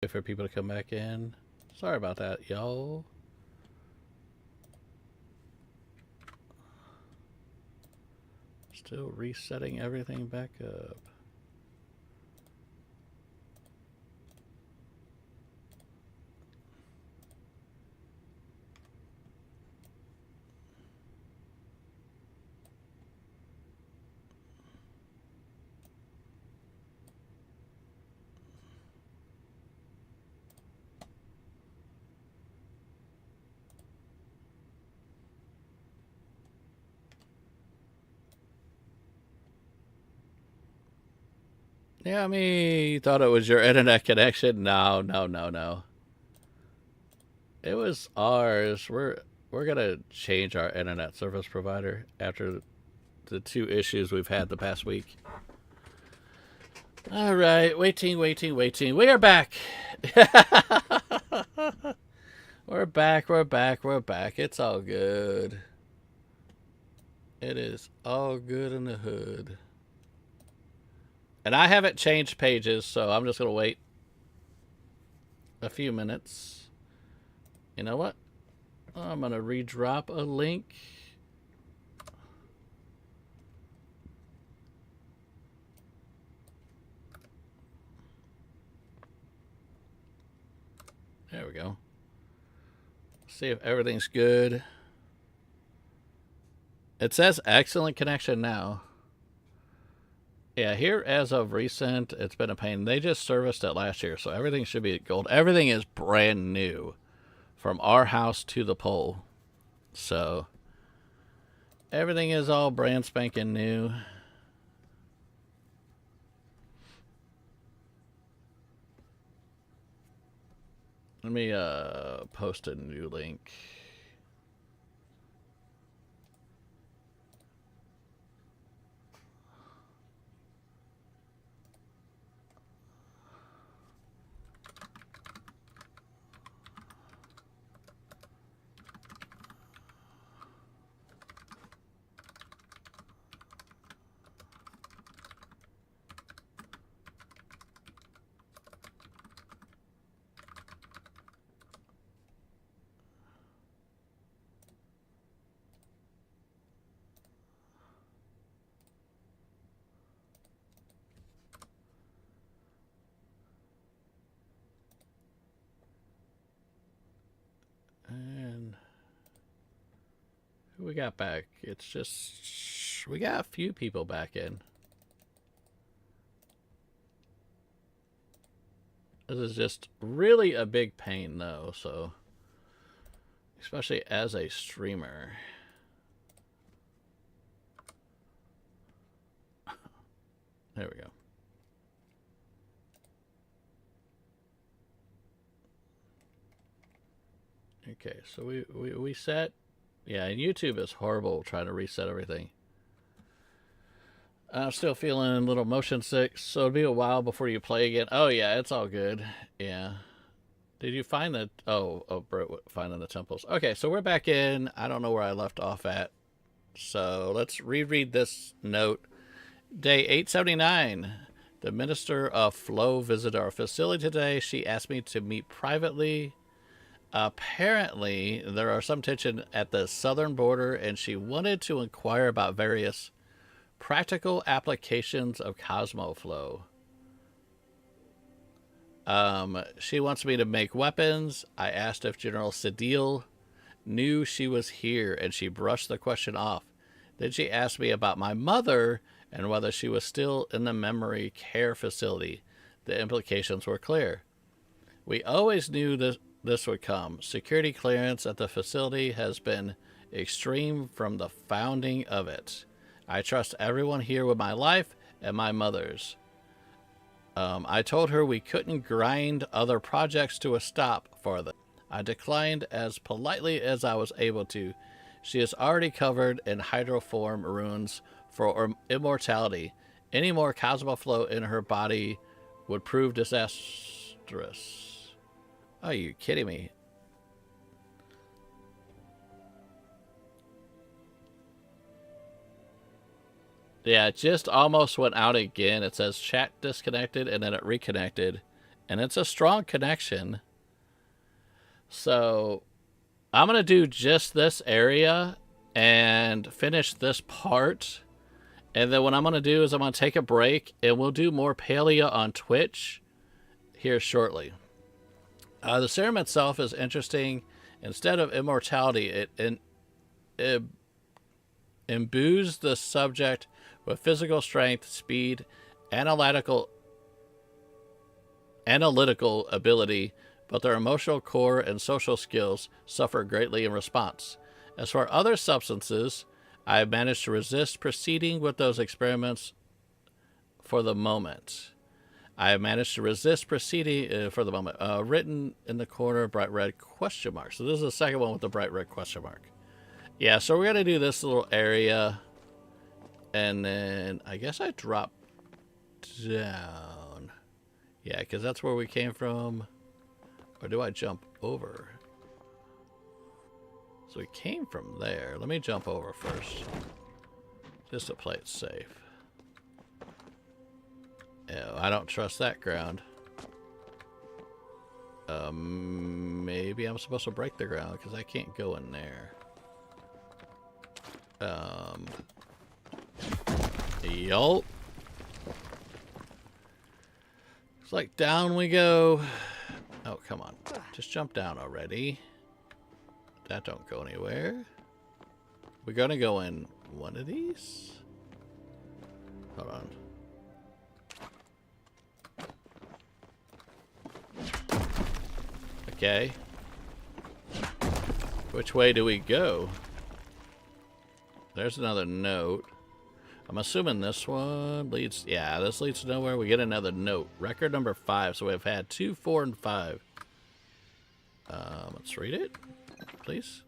Wait for people to come back in. Sorry about that, y'all. Still resetting everything back up. Yeah, I mean, you thought it was your internet connection. No, no, no, no. It was ours. We're gonna change our internet service provider after the 2 issues we've had the past week. All right, waiting. We are back. We're back. It's all good. It is all good in the hood. And I haven't changed pages, so I'm just going to wait a few minutes. You know what? I'm going to redrop a link. There we go. See if everything's good. It says excellent connection now. Yeah, here as of recent, it's been a pain. They just serviced it last year, so everything should be gold. Everything is brand new from our house to the pole. So everything is all brand spanking new. Let me post a new link. And who we got back? It's just, we got a few people back in. This is just really a big pain though, so especially as a streamer. There we go. Okay, so we set. Yeah, and YouTube is horrible trying to reset everything. I'm still feeling a little motion sick, so it'll be a while before you play again. Oh yeah, it's all good. Yeah. Did you find the? Oh, bro, finding the temples. Okay, so we're back in. I don't know where I left off at. So let's reread this note. Day 879. The Minister of Flow visited our facility today. She asked me to meet privately. Apparently, there are some tension at the southern border, and she wanted to inquire about various practical applications of Cosmoflow. She wants me to make weapons. I asked if General Sedil knew she was here, and she brushed the question off. Then she asked me about my mother and whether she was still in the memory care facility. The implications were clear. We always knew this would come. Security clearance at the facility has been extreme from the founding of it. I trust everyone here with my life and my mother's. I told her we couldn't grind other projects to a stop for them. I declined as politely as I was able to. She is already covered in hydroform runes for immortality. Any more Cosmoflow in her body would prove disastrous. Are you kidding me? Yeah, it just almost went out again. It says chat disconnected and then it reconnected. and it's a strong connection. So I'm going to do just this area and finish this part. And then what I'm going to do is I'm going to take a break, and we'll do more Palia on Twitch here shortly. The serum itself is interesting. Instead of immortality, it imbues the subject with physical strength, speed, analytical ability, but their emotional core and social skills suffer greatly in response. As for other substances, I have managed to resist proceeding with those experiments for the moment. Written in the corner, bright red question mark. So this is the second one with the bright red question mark. Yeah, so we're going to do this little area. And then I guess I drop down. Yeah, because that's where we came from. Or do I jump over? So we came from there. Let me jump over first. Just to play it safe. Ew, I don't trust that ground. Maybe I'm supposed to break the ground because I can't go in there. Yup. It's like down we go. Oh, come on. Just jump down already. That don't go anywhere. We're gonna go in one of these? Hold on. Okay. Which way do we go? There's another note. I'm assuming this one leads... Yeah, this leads to nowhere. We get another note. Record number 5. So we've had 2, 4, and 5. Let's read it, please.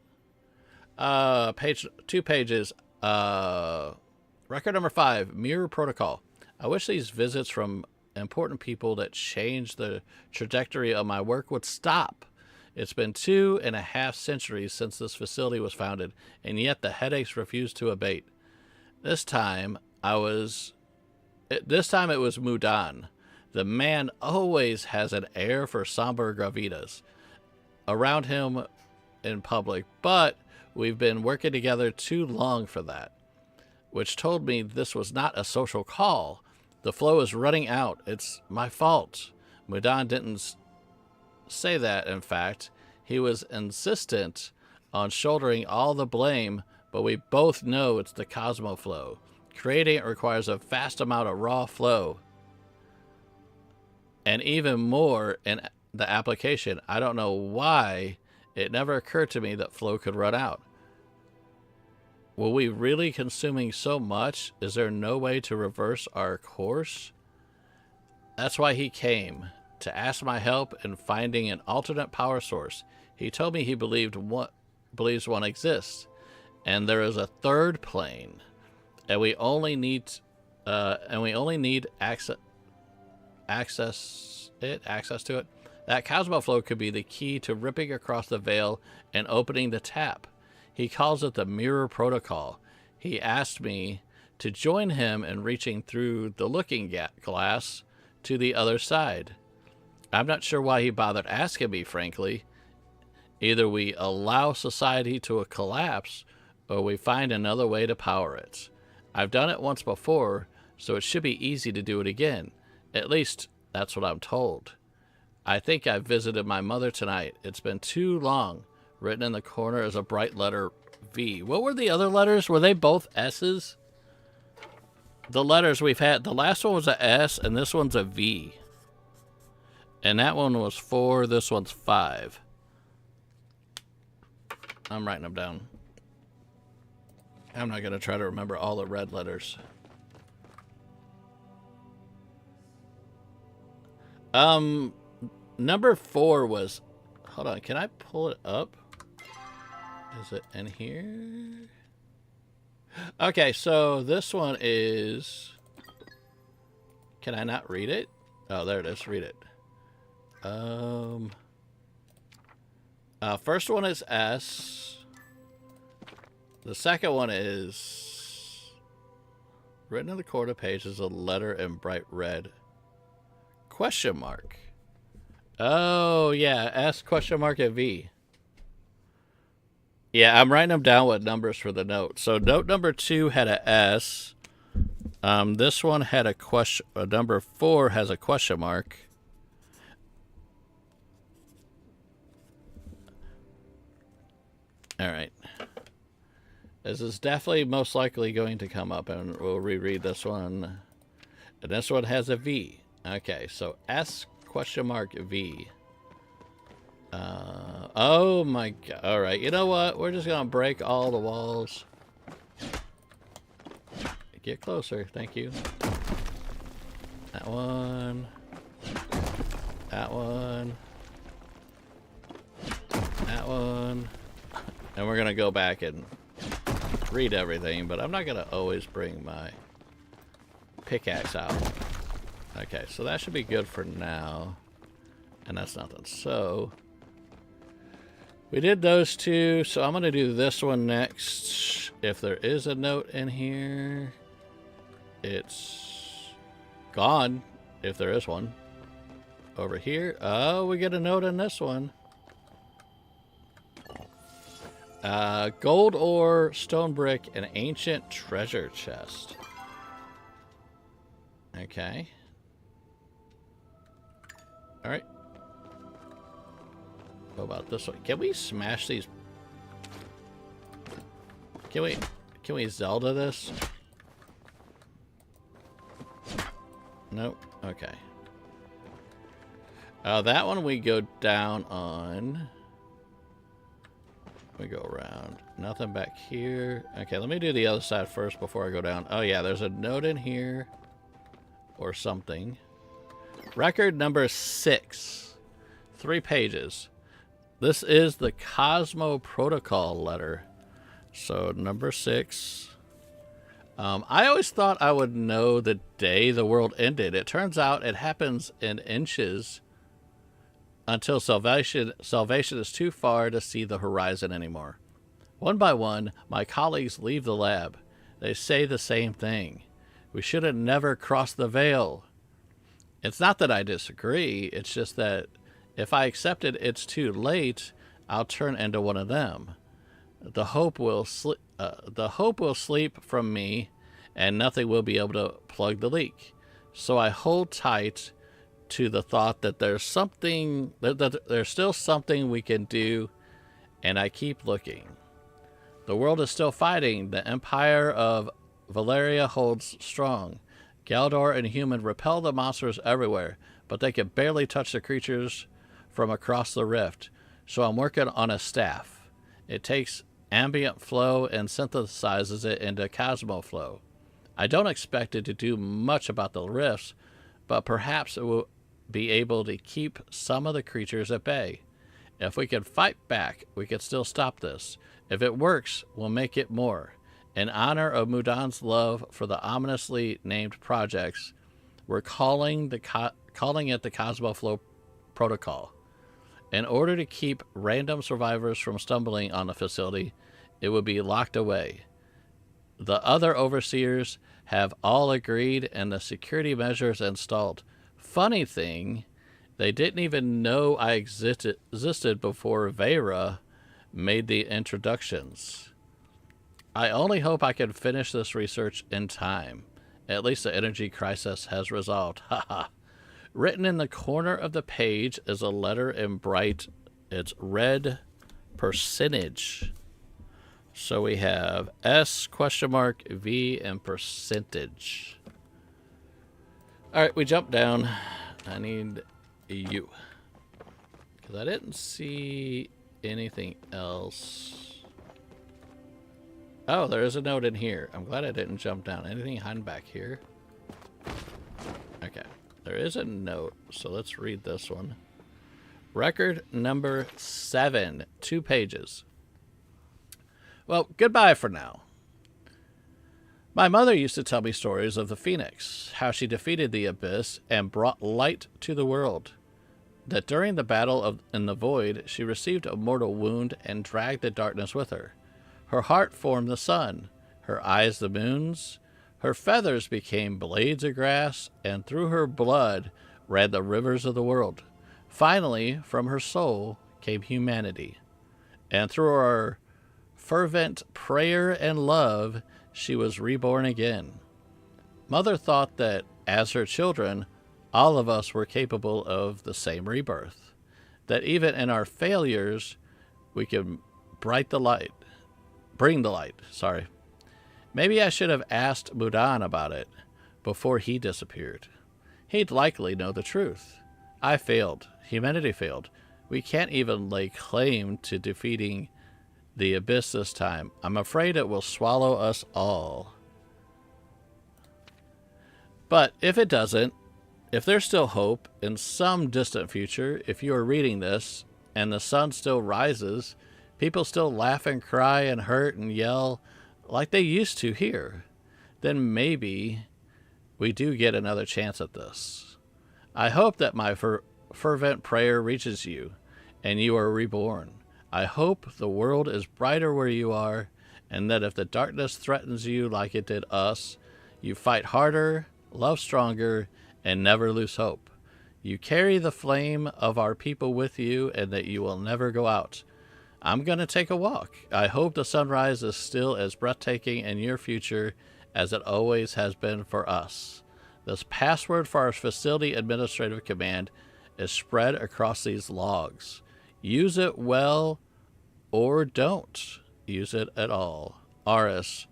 Page 2 pages. Record number 5. Mirror Protocol. I wish these visits from important people that change the trajectory of my work would stop. It's been 2.5 centuries since this facility was founded, and yet the headaches refuse to abate. This time it was Mudan. The man always has an air for somber gravitas around him in public, but we've been working together too long for that, which told me this was not a social call. The flow is running out. It's my fault. Mudan didn't say that, in fact. He was insistent on shouldering all the blame, but we both know it's the Cosmo flow. Creating it requires a vast amount of raw flow. And even more in the application. I don't know why it never occurred to me that flow could run out. Were we really consuming so much? Is there no way to reverse our course? That's why he came, to ask my help in finding an alternate power source. He told me he believes one exists, and there is a third plane, and we only need access to it. That Cosmo flow could be the key to ripping across the veil and opening the tap. He calls it the Mirror Protocol. He asked me to join him in reaching through the looking glass to the other side. I'm not sure why he bothered asking me, frankly. Either we allow society to collapse, or we find another way to power it. I've done it once before, so it should be easy to do it again. At least, that's what I'm told. I think I visited my mother tonight. It's been too long. Written in the corner is a bright letter V. What were the other letters? Were they both S's? The letters we've had, the last one was a S, and this one's a V. And that one was 4, this one's 5. I'm writing them down. I'm not going to try to remember all the red letters. Number 4 was... Hold on, can I pull it up? Is it in here? Okay, so this one is... Can I not read it? Oh, there it is. Read it. First one is S. The second one is... Written on the corner page is a letter in bright red. Question mark. Oh, yeah. S question mark at V. Yeah, I'm writing them down with numbers for the note. So note number 2 had a S. This one had a question. Number 4 has a question mark. All right. This is definitely most likely going to come up, and we'll reread this one. And this one has a V. Okay, so S question mark V. Oh my god. All right, you know what? We're just going to break all the walls. Get closer. Thank you. That one. That one. That one. And we're going to go back and read everything, but I'm not going to always bring my pickaxe out. Okay, so that should be good for now. And that's nothing. So we did those two, so I'm going to do this one next. If there is a note in here, it's gone, if there is one. Over here, oh, we get a note in this one. Gold ore, stone brick, and ancient treasure chest. Okay. All right. What about this one? Can we smash these? Can we Zelda this? Nope. Okay. That one we go down on. We go around. Nothing back here. Okay, let me do the other side first before I go down. Oh yeah, there's a note in here. Or something. Record number 6. 3 pages. This is the Cosmo Protocol letter. So, number 6. I always thought I would know the day the world ended. It turns out it happens in inches until salvation is too far to see the horizon anymore. One by one, my colleagues leave the lab. They say the same thing. We should have never crossed the veil. It's not that I disagree. It's just that if I accepted it's too late, I'll turn into one of them. The hope will sleep from me, and nothing will be able to plug the leak. So I hold tight to the thought that there's something, that there's still something we can do, and I keep looking. The world is still fighting. The Empire of Valeria holds strong. Galdor and human repel the monsters everywhere, but they can barely touch the creatures from across the rift. So I'm working on a staff. It takes ambient flow and synthesizes it into Cosmo flow. I don't expect it to do much about the rifts, but perhaps it will be able to keep some of the creatures at bay. If we can fight back, we can still stop this. If it works, we'll make it more. In honor of Mudan's love for the ominously named projects, we're calling it the Cosmo Flow Protocol. In order to keep random survivors from stumbling on the facility, it would be locked away. The other overseers have all agreed and the security measures installed. Funny thing, they didn't even know I existed before Vera made the introductions. I only hope I can finish this research in time. At least the energy crisis has resolved. Haha. Written in the corner of the page is a letter in bright, it's red percentage. So we have S question mark V and percentage. All right, we jump down. I need you. Because I didn't see anything else. Oh, there is a note in here. I'm glad I didn't jump down. Anything hiding back here? Okay. There is a note, so let's read this one. Record number 7. 2 pages. Well, goodbye for now. My mother used to tell me stories of the Phoenix, how she defeated the Abyss and brought light to the world. That during the battle in the Void, she received a mortal wound and dragged the darkness with her. Her heart formed the sun, her eyes the moons, her feathers became blades of grass, and through her blood ran the rivers of the world. Finally, from her soul came humanity, and through our fervent prayer and love, she was reborn again. Mother thought that, as her children, all of us were capable of the same rebirth, that even in our failures, we could bring the light, sorry. Maybe I should have asked Mudan about it before he disappeared. He'd likely know the truth. I failed. Humanity failed. We can't even lay claim to defeating the abyss this time. I'm afraid it will swallow us all. But if it doesn't, if there's still hope in some distant future, if you are reading this and the sun still rises, people still laugh and cry and hurt and yell like they used to here, then maybe we do get another chance at this. I hope that my fervent prayer reaches you and you are reborn. I hope the world is brighter where you are, and that if the darkness threatens you like it did us, you fight harder, love stronger, and never lose hope. You carry the flame of our people with you, and that you will never go out. I'm going to take a walk. I hope the sunrise is still as breathtaking in your future as it always has been for us. This password for our facility administrative command is spread across these logs. Use it well or don't use it at all. Aris.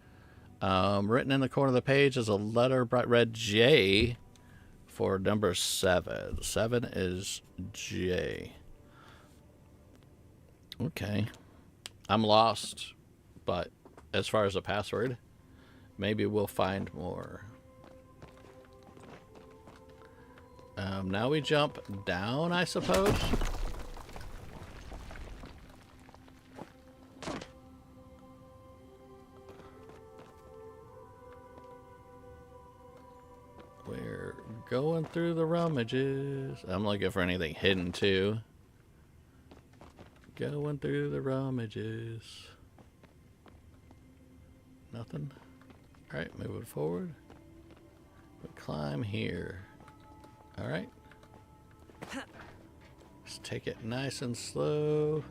Written in the corner of the page is a letter bright red J for number 7. 7 is J. Okay. I'm lost, but as far as the password, maybe we'll find more. Now we jump down, I suppose. We're going through the rummages. I'm looking for anything hidden too. Going through the rummages. Nothing. Alright, moving forward. We'll climb here. Alright. Just take it nice and slow.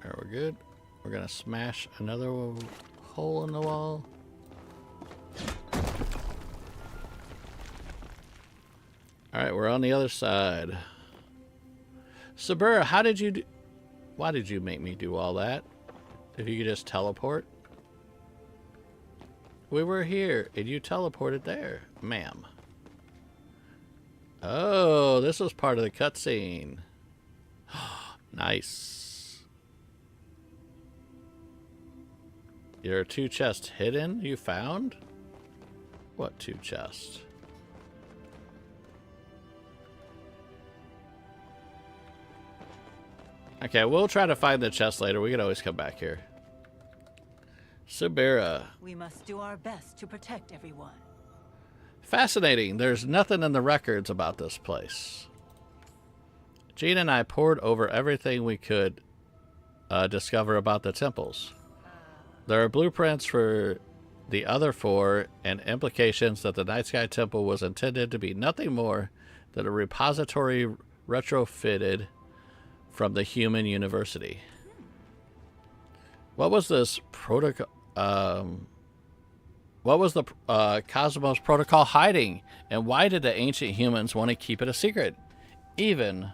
Alright, we're good. We're gonna smash another hole in the wall. Alright, we're on the other side. Sabura, how did you do? Why did you make me do all that? If you could just teleport? We were here, and you teleported there, ma'am. Oh, this was part of the cutscene. Nice. There are 2 chests hidden you found? What 2 chests? Okay, we'll try to find the chest later. We can always come back here. Sabira. We must do our best to protect everyone. Fascinating. There's nothing in the records about this place. Jean and I pored over everything we could discover about the temples. There are blueprints for the other 4 and implications that the Night Sky Temple was intended to be nothing more than a repository retrofitted from the human university. What was this protocol? What was the Cosmos Protocol hiding? And why did the ancient humans want to keep it a secret? Even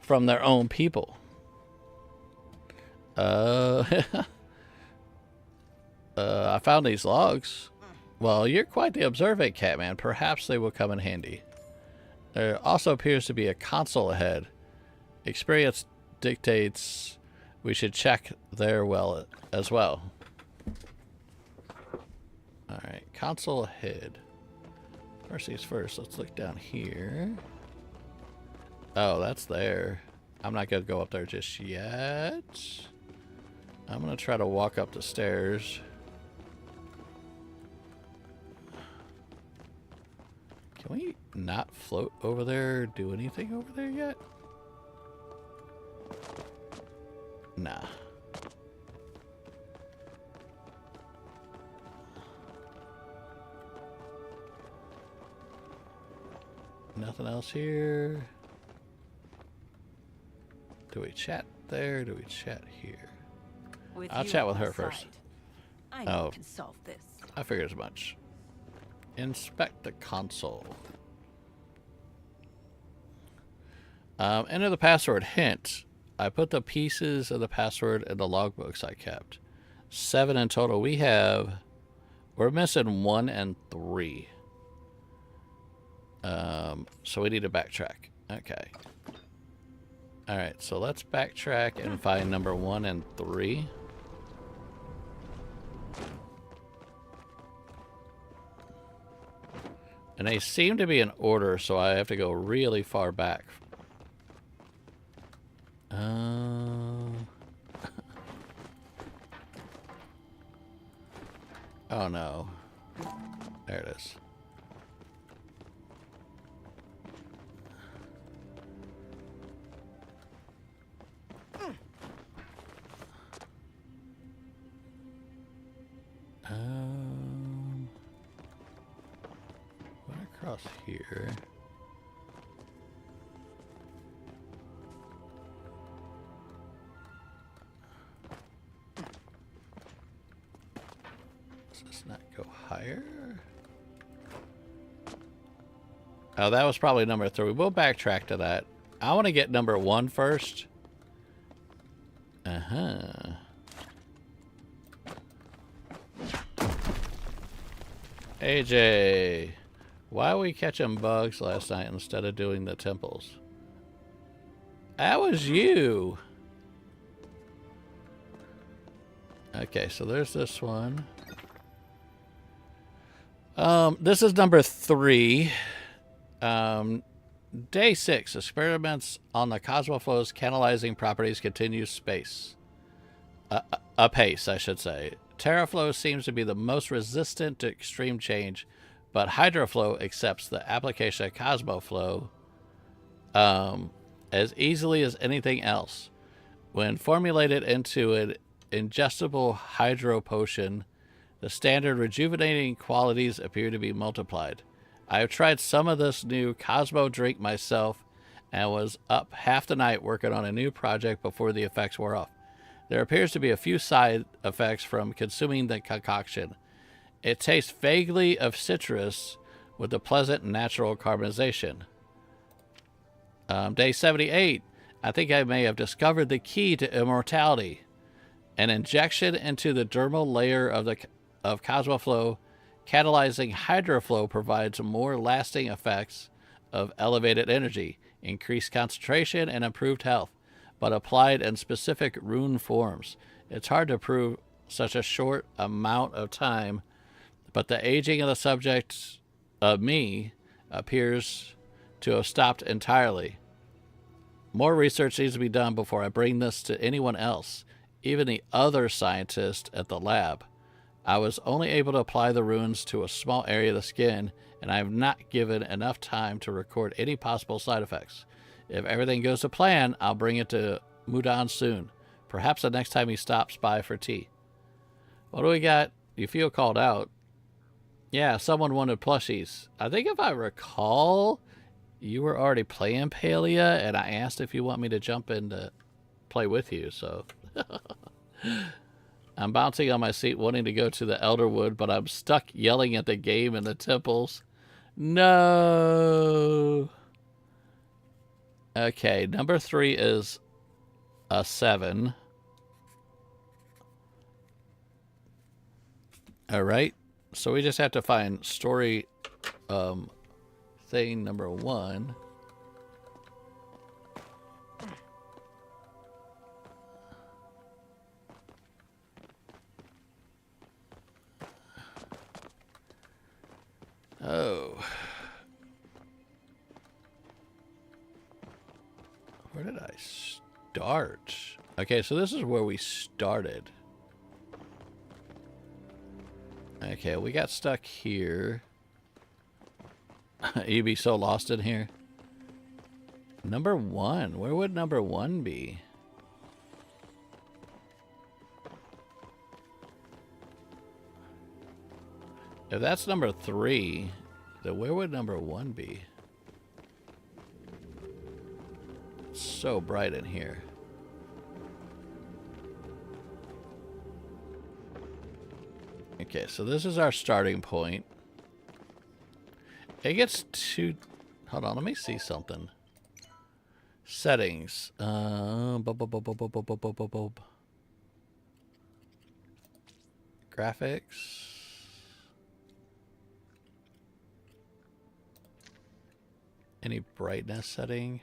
from their own people. I found these logs. Well, you're quite the observant, Catman. Perhaps they will come in handy. There also appears to be a console ahead. Experience dictates we should check there well as well. Alright, console ahead. First things first, let's look down here. Oh, that's there. I'm not going to go up there just yet. I'm going to try to walk up the stairs. Can we not float over there or do anything over there yet? Nah. Nothing else here. Do we chat there? Do we chat here? I'll chat with her first. I know I can solve this. I figured as much. Inspect the console. Enter the password. Hint. I put the pieces of the password in the logbooks I kept. 7 in total. We're missing 1 and 3. So we need to backtrack. Okay. Alright, so let's backtrack and find number 1 and 3. And they seem to be in order, so I have to go really far back. Oh no. There it is. Went across here. Does this not go higher? Oh, that was probably number 3. We'll backtrack to that. I want to get number 1 first. Uh-huh. AJ, why were we catching bugs last night instead of doing the temples? That was you. Okay, so there's this one. This is number 3. Day 6. Experiments on the Cosmoflow's canalizing properties continue apace, I should say. TerraFlow seems to be the most resistant to extreme change, but HydroFlow accepts the application of Cosmoflow as easily as anything else. When formulated into an ingestible hydro potion, the standard rejuvenating qualities appear to be multiplied. I have tried some of this new Cosmo drink myself and was up half the night working on a new project before the effects wore off. There appears to be a few side effects from consuming the concoction. It tastes vaguely of citrus with a pleasant natural carbonization. Day 78. I think I may have discovered the key to immortality. An injection into the dermal layer of Cosmoflow catalyzing HydroFlow provides more lasting effects of elevated energy, increased concentration, and improved health, but applied in specific rune forms. It's hard to prove such a short amount of time, but the aging of the subject of me appears to have stopped entirely. More research needs to be done before I bring this to anyone else, even the other scientists at the lab. I was only able to apply the runes to a small area of the skin, and I have not given enough time to record any possible side effects. If everything goes to plan, I'll bring it to Mudan soon. Perhaps the next time he stops by for tea. What do we got? You feel called out. Yeah, someone wanted plushies. I think if I recall, you were already playing Palia, and I asked if you want me to jump in to play with you, so... I'm bouncing on my seat wanting to go to the Elderwood, but I'm stuck yelling at the game in the temples. No! Okay, number 3 is a 7. Alright, so we just have to find story thing number 1. Oh. Where did I start? Okay, so this is where we started. Okay, we got stuck here. You'd be so lost in here. Number 1. Where would number 1 be? If that's number 3, then where would number 1 be? It's so bright in here. Okay, so this is our starting point. It gets too... Hold on, let me see something. Settings. Graphics. Any brightness setting?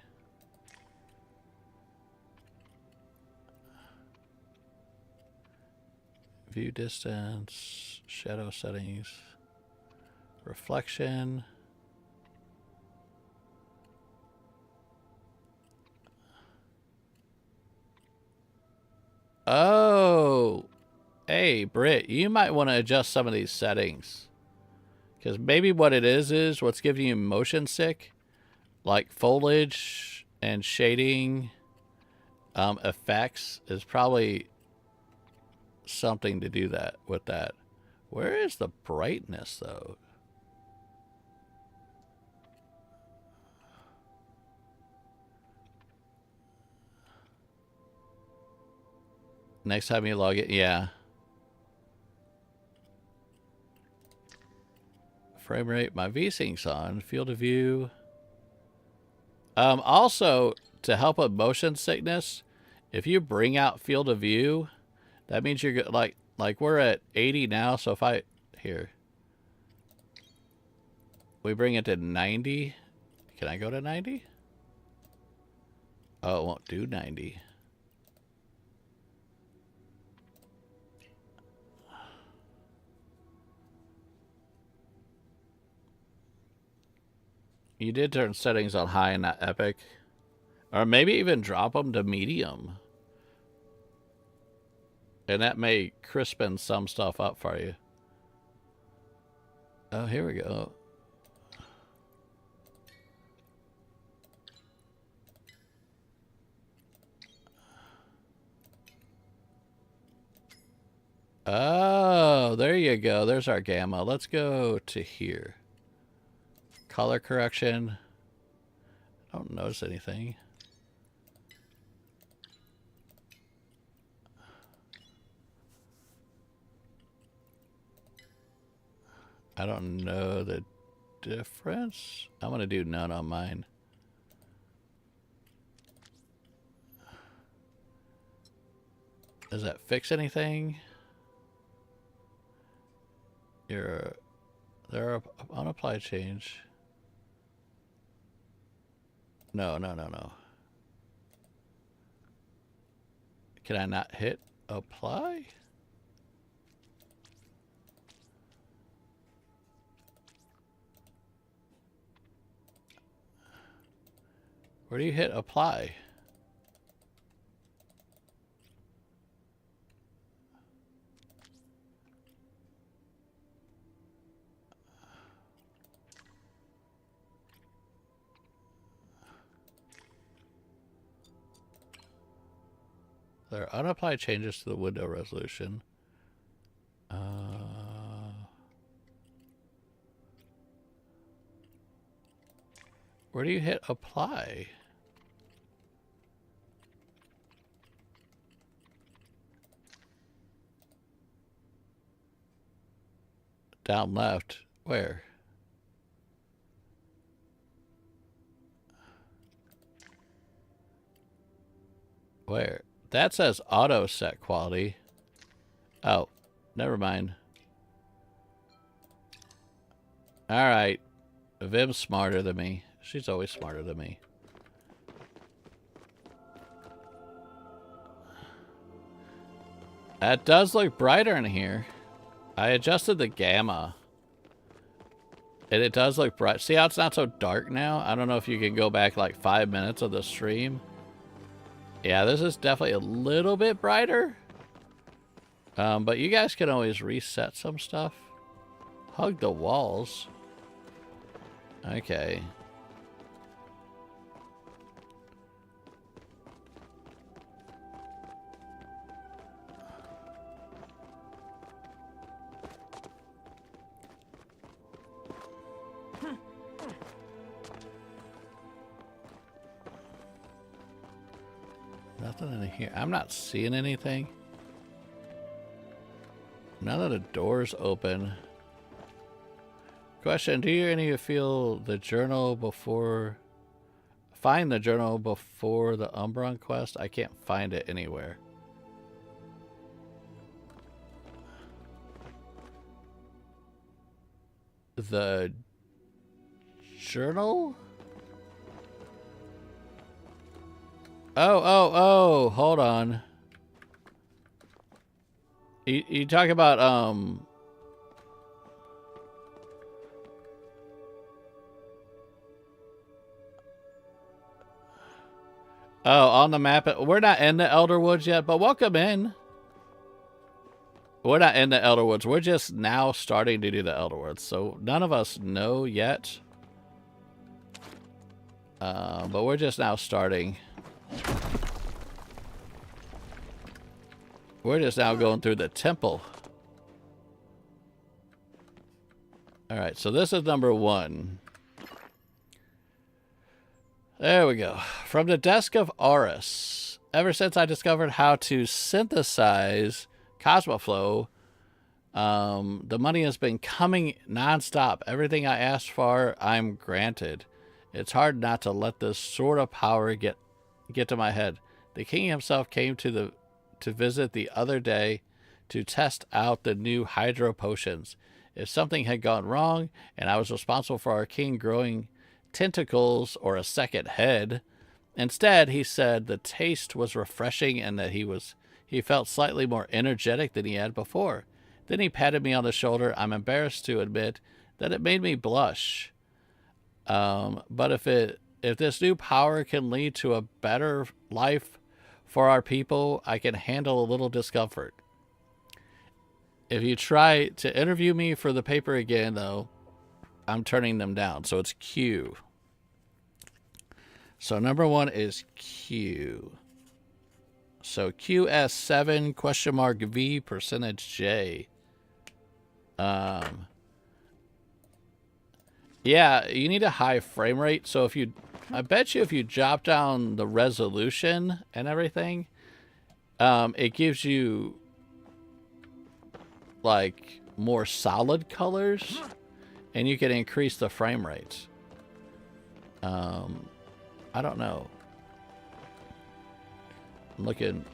View distance, shadow settings, reflection. Oh, hey, Britt, you might want to adjust some of these settings. Because maybe what it is what's giving you motion sick, like foliage and shading effects is probably something to do that with that. Where is the brightness though? Next time you log it, yeah. Frame rate, my V-Sync's on. Field of view. Also, to help with motion sickness, if you bring out field of view, that means you're like we're at 80 now. So if we bring it to 90. Can I go to 90? Oh, it won't do 90. You did turn settings on high and not epic. Or maybe even drop them to medium. And that may crispen some stuff up for you. Oh, here we go. Oh, there you go. There's our gamma. Let's go to here. Color correction. I don't notice anything. I don't know the difference. I'm going to do none on mine. Does that fix anything? There are unapply change. No. Can I not hit apply? Where do you hit apply? There are unapplied changes to the window resolution. Where do you hit apply? Down left. Where? Where? That says auto set quality. Oh, never mind. Alright. Vim's smarter than me. She's always smarter than me. That does look brighter in here. I adjusted the gamma. And it does look bright. See how it's not so dark now? I don't know if you can go back like 5 minutes of the stream. Yeah, this is definitely a little bit brighter. But you guys can always reset some stuff. Hug the walls. Okay. Nothing in here. I'm not seeing anything. None of the doors open. Question, do you any of you feel the journal before... Find the journal before the Umbron quest? I can't find it anywhere. The journal? Oh, hold on. You talk about, oh, on the map. We're not in the Elderwoods yet, but welcome in. We're not in the Elderwoods. We're just now starting to do the Elderwoods, so none of us know yet. But we're just now starting. We're just now going through the temple. Alright, so this is number 1. There we go. From the desk of Aurus. Ever since I discovered how to synthesize Cosmoflow, the money has been coming nonstop. Everything I asked for, I'm granted. It's hard not to let this sort of power get to my head. The king himself came to visit the other day to test out the new hydro potions. If something had gone wrong and I was responsible for our king growing tentacles or a second head, instead he said the taste was refreshing and that he felt slightly more energetic than he had before. Then he patted me on the shoulder. I'm embarrassed to admit that it made me blush. But if this new power can lead to a better life for our people, I can handle a little discomfort. If you try to interview me for the paper again, though, I'm turning them down. So it's Q. So number 1 is Q. So QS7 question mark V percentage J. Yeah, you need a high frame rate. So I bet you if you drop down the resolution and everything, it gives you like more solid colors, and you can increase the frame rates. I don't know. I'm looking.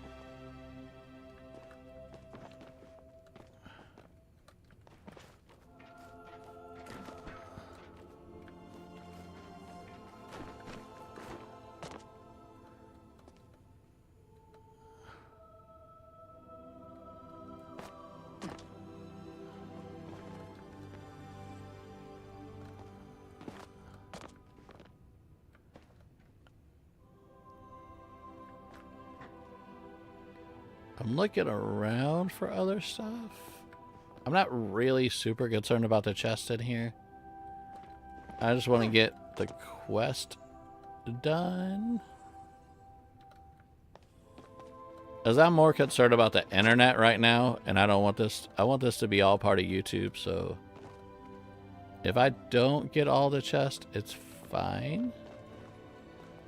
I'm looking around for other stuff. I'm not really super concerned about the chest in here. I just want to get the quest done. As I'm more concerned about the internet right now, and I don't want this. I want this to be all part of YouTube, so if I don't get all the chest, it's fine.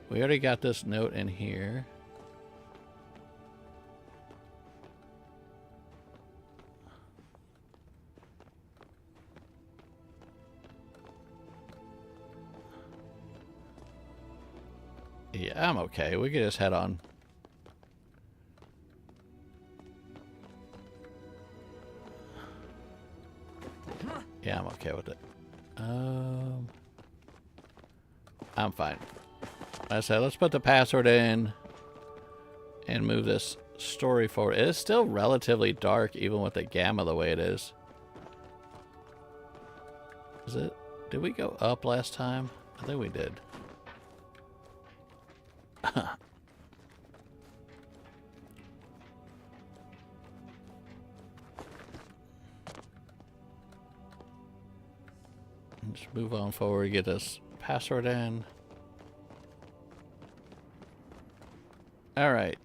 We already got this note in here. Yeah, I'm okay. We can just head on. Yeah, I'm okay with it. I'm fine. I said, let's put the password in and move this story forward. It is still relatively dark, even with the gamma the way it is. Is it? Did we go up last time? I think we did. Let's move on forward, get this password in. Alright.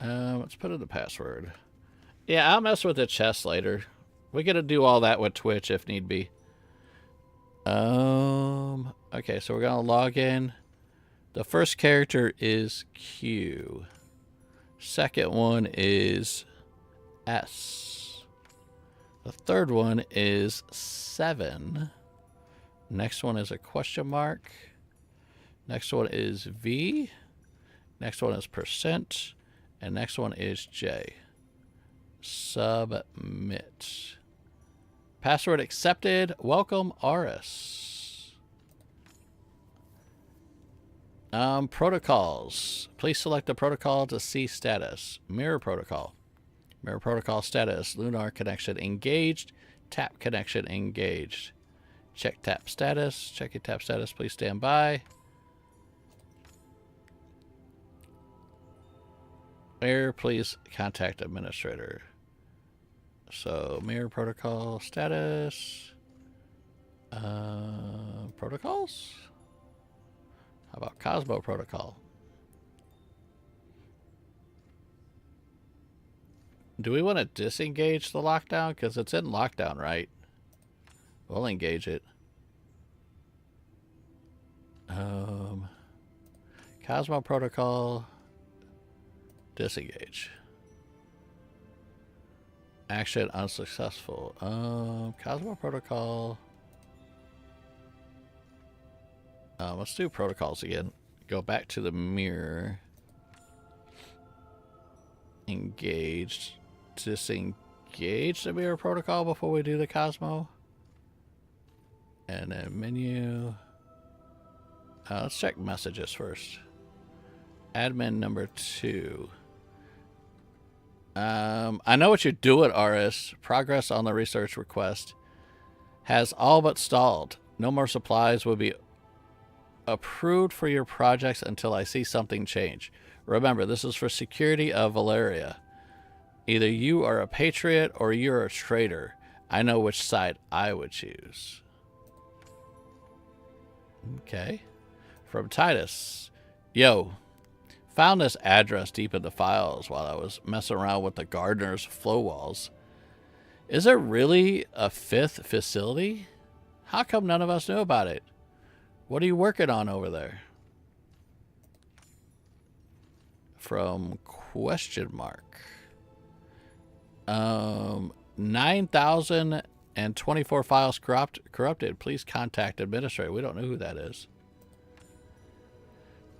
Let's put in the password. Yeah, I'll mess with the chest later. We're gonna do all that with Twitch if need be. Okay, so we're gonna log in. The first character is Q. Second one is S. The third one is 7. Next one is a question mark. Next one is V. Next one is %. And next one is J. Submit. Password accepted. Welcome, RS. Protocols. Please select the protocol to see status. Mirror protocol. Mirror protocol status. Lunar connection engaged. Tap connection engaged. Check tap status. Check your tap status. Please stand by. Error, please contact administrator. So, mirror protocol status. Protocols? How about Cosmo protocol? Do we want to disengage the lockdown? Because it's in lockdown, right? We'll engage it. Cosmo protocol. Disengage. Action unsuccessful. Cosmo protocol. Let's do protocols again. Go back to the mirror. Engaged. Disengage the mirror protocol before we do the Cosmo. And then menu. Let's check messages first. Admin number 2. I know what you're doing, RS. Progress on the research request has all but stalled. No more supplies will be approved for your projects until I see something change. Remember, this is for security of Valeria. Either you are a patriot or you're a traitor. I know which side I would choose. Okay. From Titus. Yo. Found this address deep in the files while I was messing around with the gardener's flow walls. Is there really a 5th facility? How come none of us knew about it? What are you working on over there? From question mark. 9,024 files corrupted. Please contact administrator. We don't know who that is.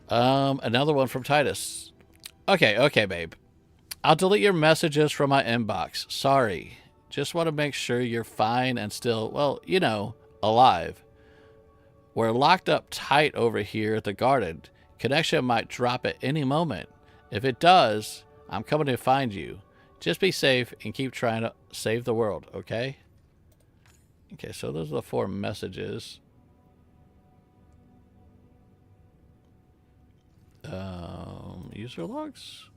Another one from Titus. Okay, babe. I'll delete your messages from my inbox. Sorry. Just want to make sure you're fine and still, well, you know, alive. We're locked up tight over here at the garden. Connection might drop at any moment. If it does, I'm coming to find you. Just be safe and keep trying to save the world, okay? Okay, so those are the 4 messages. User logs.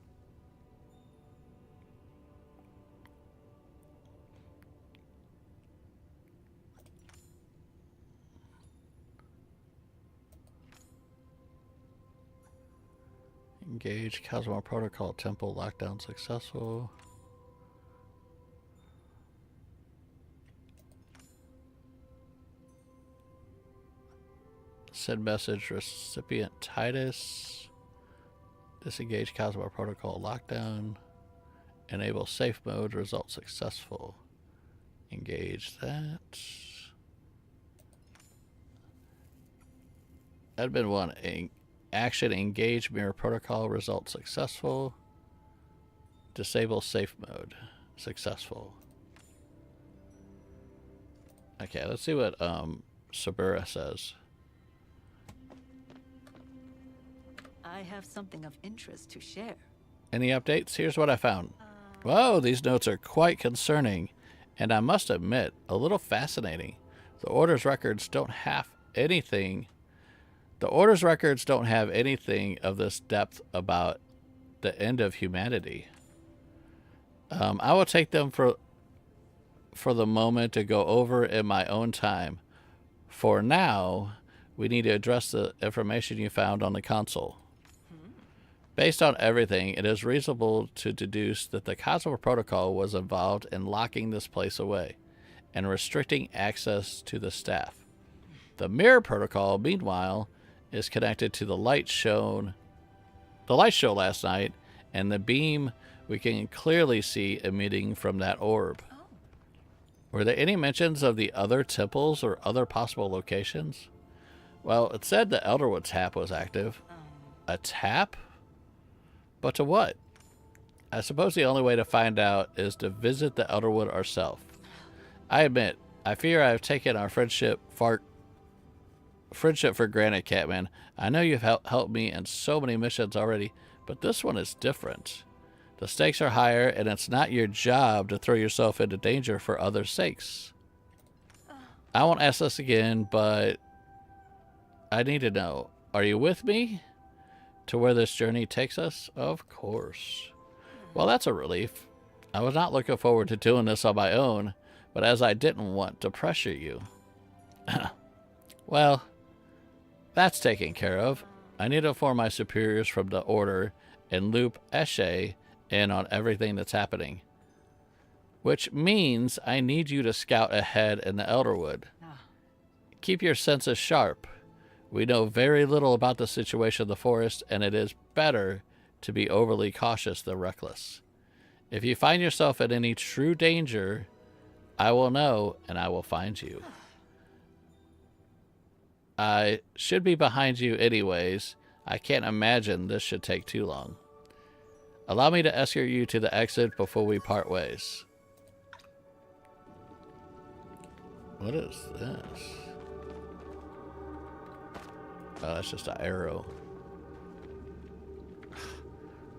Engage Cosmo Protocol Temple lockdown successful. Send message recipient Titus. Disengage Cosmo Protocol lockdown. Enable safe mode. Result successful. Engage that. Admin 1. Action engage mirror protocol. Result successful. Disable safe mode. Successful. Okay, let's see what Sabura says. I have something of interest to share. Any updates? Here's what I found. Whoa, these notes are quite concerning, and I must admit, a little fascinating. The orders records don't have anything. The orders records don't have anything of this depth about the end of humanity. I will take them for the moment to go over in my own time. For now, we need to address the information you found on the console. Based on everything, it is reasonable to deduce that the Cosmo Protocol was involved in locking this place away and restricting access to the staff. The Mirror Protocol, meanwhile, is connected to the light show last night and the beam we can clearly see emitting from that orb. Oh. Were there any mentions of the other temples or other possible locations? Well, it said the Elderwood tap was active. A tap? But to what? I suppose the only way to find out is to visit the Elderwood ourselves. I admit, I fear I have taken our friendship for granted, Catman. I know you've helped me in so many missions already, but this one is different. The stakes are higher, and it's not your job to throw yourself into danger for others' sakes. I won't ask this again, but I need to know. Are you with me to where this journey takes us? Of course. Well, that's a relief. I was not looking forward to doing this on my own, but as I didn't want to pressure you. Well, that's taken care of. I need to inform my superiors from the Order and loop Eshe in on everything that's happening. Which means I need you to scout ahead in the Elderwood. Keep your senses sharp. We know very little about the situation in the forest, and it is better to be overly cautious than reckless. If you find yourself in any true danger, I will know, and I will find you. I should be behind you anyways. I can't imagine this should take too long. Allow me to escort you to the exit before we part ways. What is this? Oh, that's just an arrow.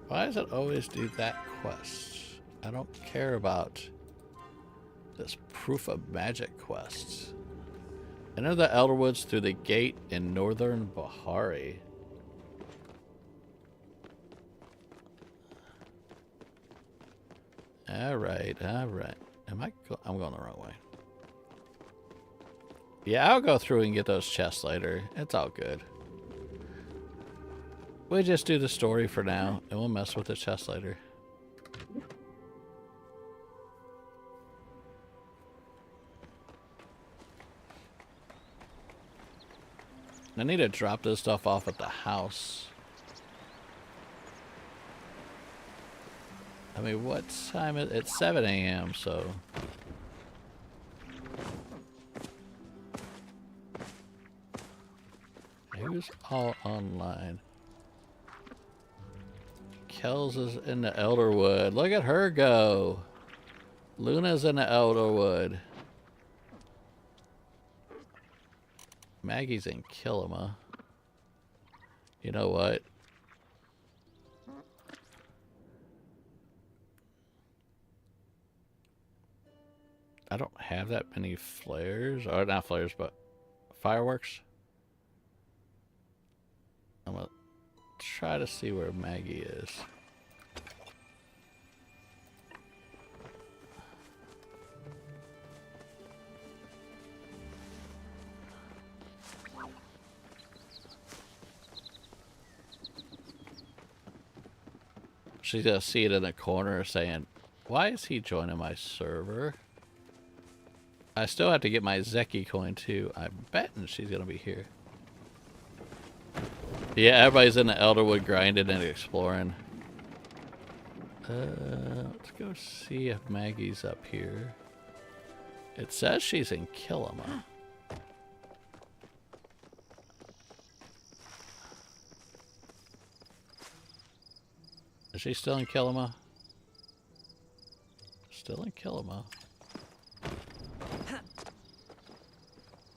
Why does it always do that quest? I don't care about this proof of magic quest. Enter the Elderwoods through the gate in northern Bahari. Alright, alright. I'm going the wrong way. Yeah, I'll go through and get those chests later. It's all good. We just do the story for now, and we'll mess with the chest later. I need to drop this stuff off at the house. I mean, what time is it? It's 7 a.m., so... Who's all online? Kells is in the Elderwood. Look at her go. Luna's in the Elderwood. Maggie's in Killima. You know what? I don't have that many flares. Or not flares, but fireworks. I'm gonna try to see where Maggie is. She's gonna see it in the corner saying, why is he joining my server? I still have to get my Zeki coin too. I'm betting she's gonna be here. Yeah, everybody's in the Elderwood grinding and exploring. Let's go see if Maggie's up here. It says she's in Killima. Is she still in Killima? Still in Killima.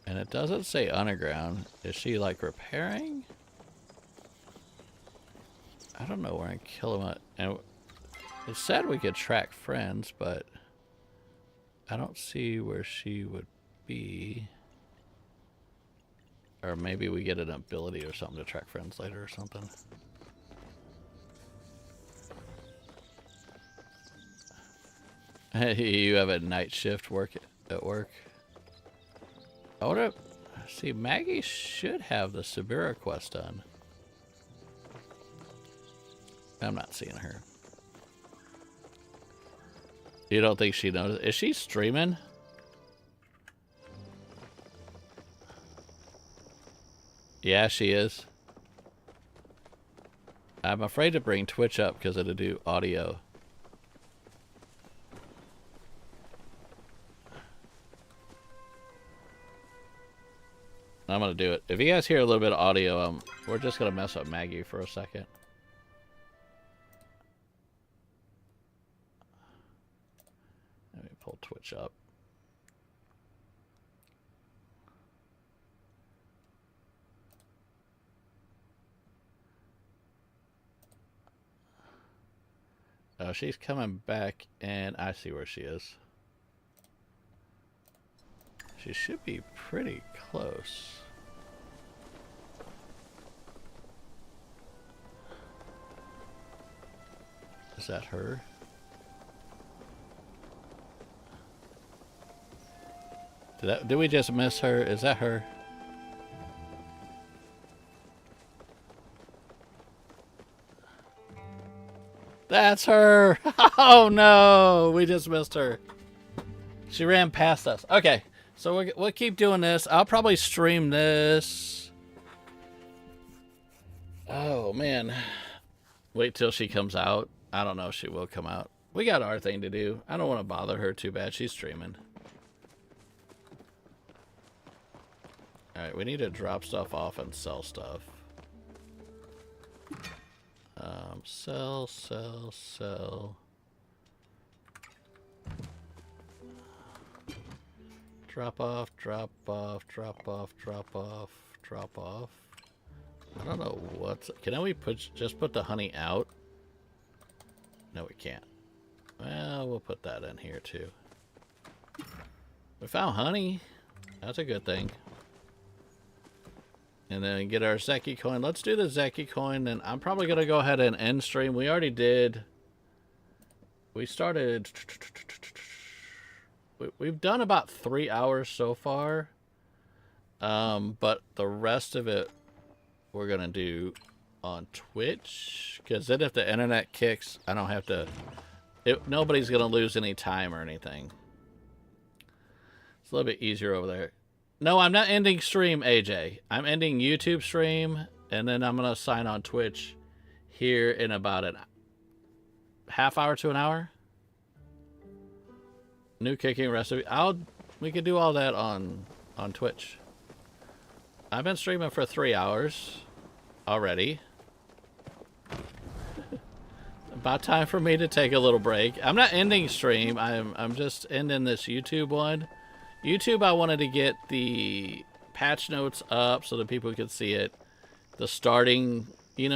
And it doesn't say underground. Is she like repairing? I don't know where in Killima. And it said we could track friends, but I don't see where she would be. Or maybe we get an ability or something to track friends later or something. You have a night shift at work. I wonder, see, Maggie should have the Sabira quest done. I'm not seeing her. You don't think she knows? Is she streaming? Yeah, she is. I'm afraid to bring Twitch up because it'll do audio. I'm going to do it. If you guys hear a little bit of audio, we're just going to mess up Maggie for a second. Let me pull Twitch up. Oh, she's coming back, and I see where she is. She should be pretty close. Is that her? Did we just miss her? Is that her? That's her! Oh no! We just missed her. She ran past us. Okay, so we'll keep doing this. I'll probably stream this. Oh man. Wait till she comes out. I don't know if she will come out. We got our thing to do. I don't want to bother her too bad. She's streaming. Alright, we need to drop stuff off and sell stuff. Sell. Drop off. I don't know what's... Can we just put the honey out? No, we can't. Well, we'll put that in here too. We found honey. That's a good thing. And then get our Zeki coin. Let's do the Zeki coin, and I'm probably going to go ahead and end stream. We already did. We started... We've done about 3 hours so far. But the rest of it we're going to do on Twitch. Because then if the internet kicks, I don't have to... nobody's going to lose any time or anything. It's a little bit easier over there. No, I'm not ending stream, AJ. I'm ending YouTube stream, and then I'm going to sign on Twitch here in about a half hour to an hour. New kicking recipe. We could do all that on Twitch. I've been streaming for 3 hours already. About time for me to take a little break. I'm not ending stream. I'm just ending this YouTube one. YouTube, I wanted to get the patch notes up so that people could see it. The starting,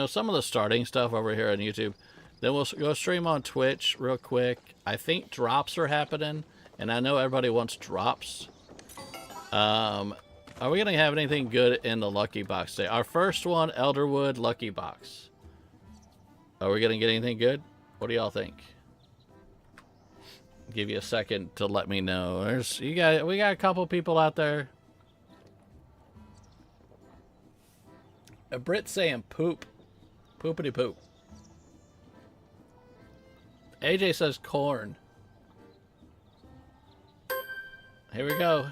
some of the starting stuff over here on YouTube. Then we'll go stream on Twitch real quick. I think drops are happening, and I know everybody wants drops. Are we going to have anything good in the Lucky Box today? Our first one, Elderwood Lucky Box. Are we going to get anything good? What do y'all think? Give you a second to let me know. We got a couple people out there. A Brit saying poop. Poopity poop. AJ says corn. Here we go.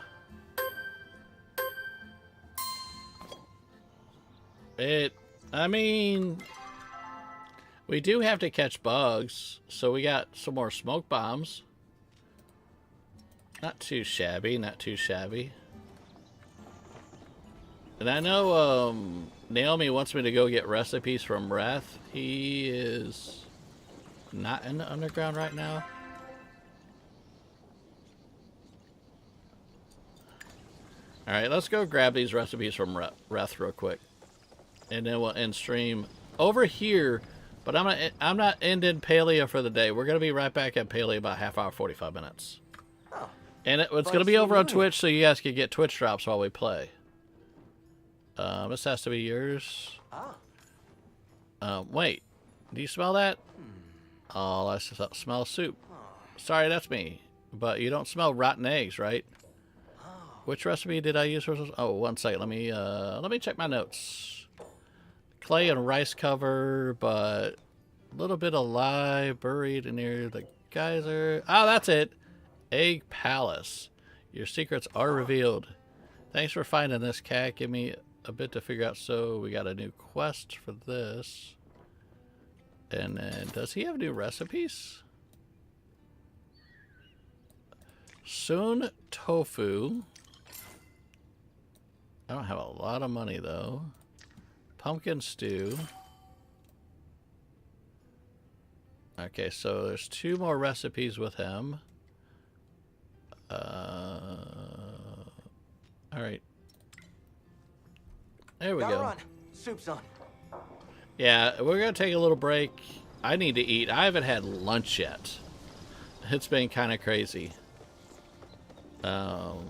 We do have to catch bugs, so we got some more smoke bombs. Not too shabby, not too shabby. And I know Naomi wants me to go get recipes from Wrath. He is not in the underground right now. Alright, let's go grab these recipes from Wrath real quick. And then we'll end stream over here. But I'm not ending Palia for the day. We're going to be right back at Palia about half hour, 45 minutes. Oh, and it's going to be over on Twitch, so you guys can get Twitch drops while we play. This has to be yours. Wait. Do you smell that? Oh, I smell soup. Sorry, that's me. But you don't smell rotten eggs, right? Which recipe did I use for this? Oh, one second. Let me check my notes. Clay and rice cover, but a little bit of lye buried near the geyser. Oh, that's it. Egg Palace. Your secrets are revealed. Thanks for finding this, cat. Give me a bit to figure out. So we got a new quest for this. And then, does he have new recipes? Soon tofu. I don't have a lot of money though. Pumpkin stew. Okay, so there's 2 more recipes with him. Alright. There we go. Run. Soup's on. Yeah, we're going to take a little break. I need to eat. I haven't had lunch yet. It's been kind of crazy. All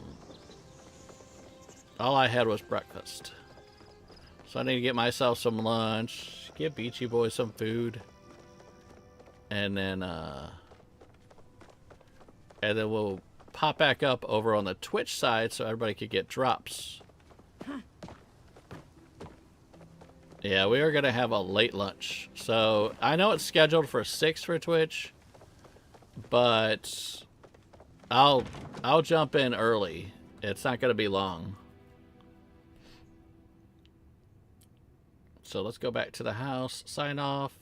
I had was breakfast. So I need to get myself some lunch. Get Beachy Boy some food. And then we'll pop back up over on the Twitch side so everybody could get drops. Yeah, we are going to have a late lunch. So, I know it's scheduled for 6 for Twitch, but I'll jump in early. It's not going to be long. So, let's go back to the house, sign off,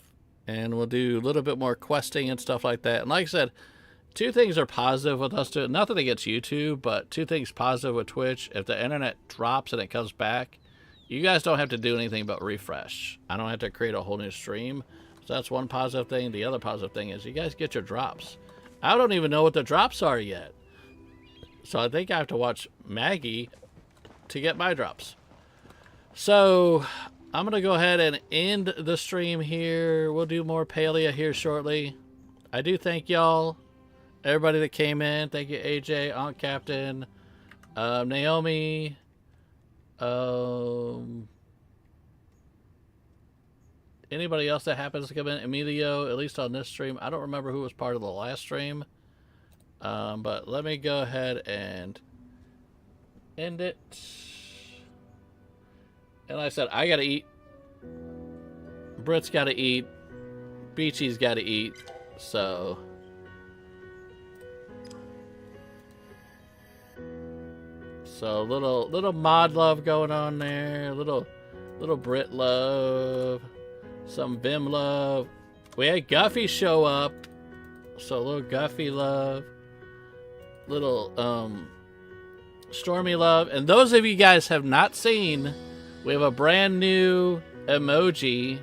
and we'll do a little bit more questing and stuff like that. And like I said, 2 things are positive with us doing, nothing against YouTube, but 2 things positive with Twitch. If the internet drops and it comes back, you guys don't have to do anything but refresh. I don't have to create a whole new stream. So that's one positive thing. The other positive thing is you guys get your drops. I don't even know what the drops are yet. So I think I have to watch Maggie to get my drops. So I'm going to go ahead and end the stream here. We'll do more Palia here shortly. I do thank y'all, everybody that came in. Thank you, AJ, Aunt Captain, Naomi, anybody else that happens to come in, Emilio, at least on this stream. I don't remember who was part of the last stream. But let me go ahead and end it. And like I said, I gotta eat. Britt's gotta eat. Beachy's gotta eat. So little mod love going on there. Little Brit love. Some Vim love. We had Guffy show up. So a little Guffy love. Little Stormy love. And those of you guys have not seen, we have a brand new emoji.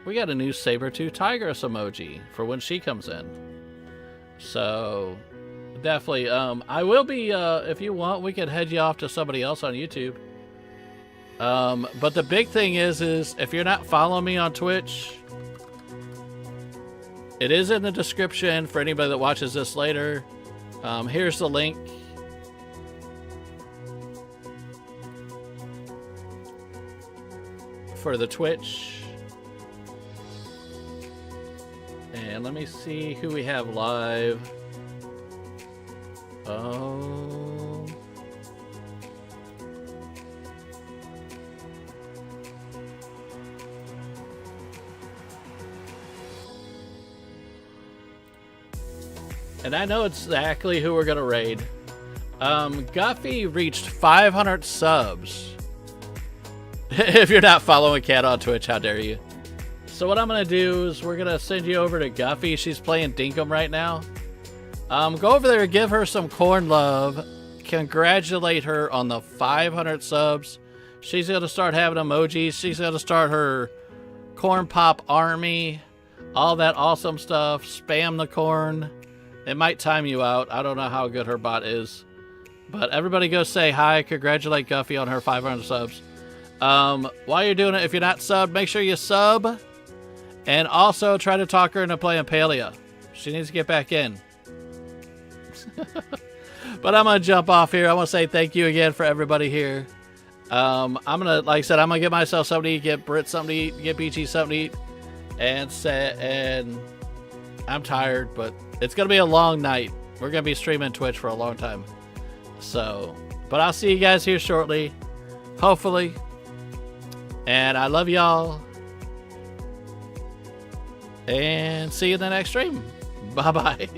We got a new saber-tooth tigress emoji for when she comes in. So definitely, I will be, if you want, we could head you off to somebody else on YouTube. But the big thing is if you're not following me on Twitch, it is in the description for anybody that watches this later. Here's the link. For the Twitch. And let me see who we have live. Oh. And I know exactly who we're gonna raid. Guffy reached 500 subs. If you're not following Cat on Twitch, how dare you? So what I'm gonna do is we're gonna send you over to Guffy. She's playing Dinkum right now. Go over there and give her some corn love. Congratulate her on the 500 subs. She's gonna start having emojis. She's gonna start her corn pop army. All that awesome stuff. Spam the corn. It might time you out. I don't know how good her bot is. But everybody go say hi. Congratulate Guffy on her 500 subs. While you're doing it, if you're not subbed, make sure you sub. And also try to talk her into playing Palia. She needs to get back in. But I'm going to jump off here. I want to say thank you again for everybody here. I'm going to, like I said, I'm going to get myself something to eat, get Britt something to eat, get BG something to eat. And I'm tired, but it's going to be a long night. We're going to be streaming Twitch for a long time. So, but I'll see you guys here shortly. Hopefully. And I love y'all. And see you in the next stream. Bye-bye.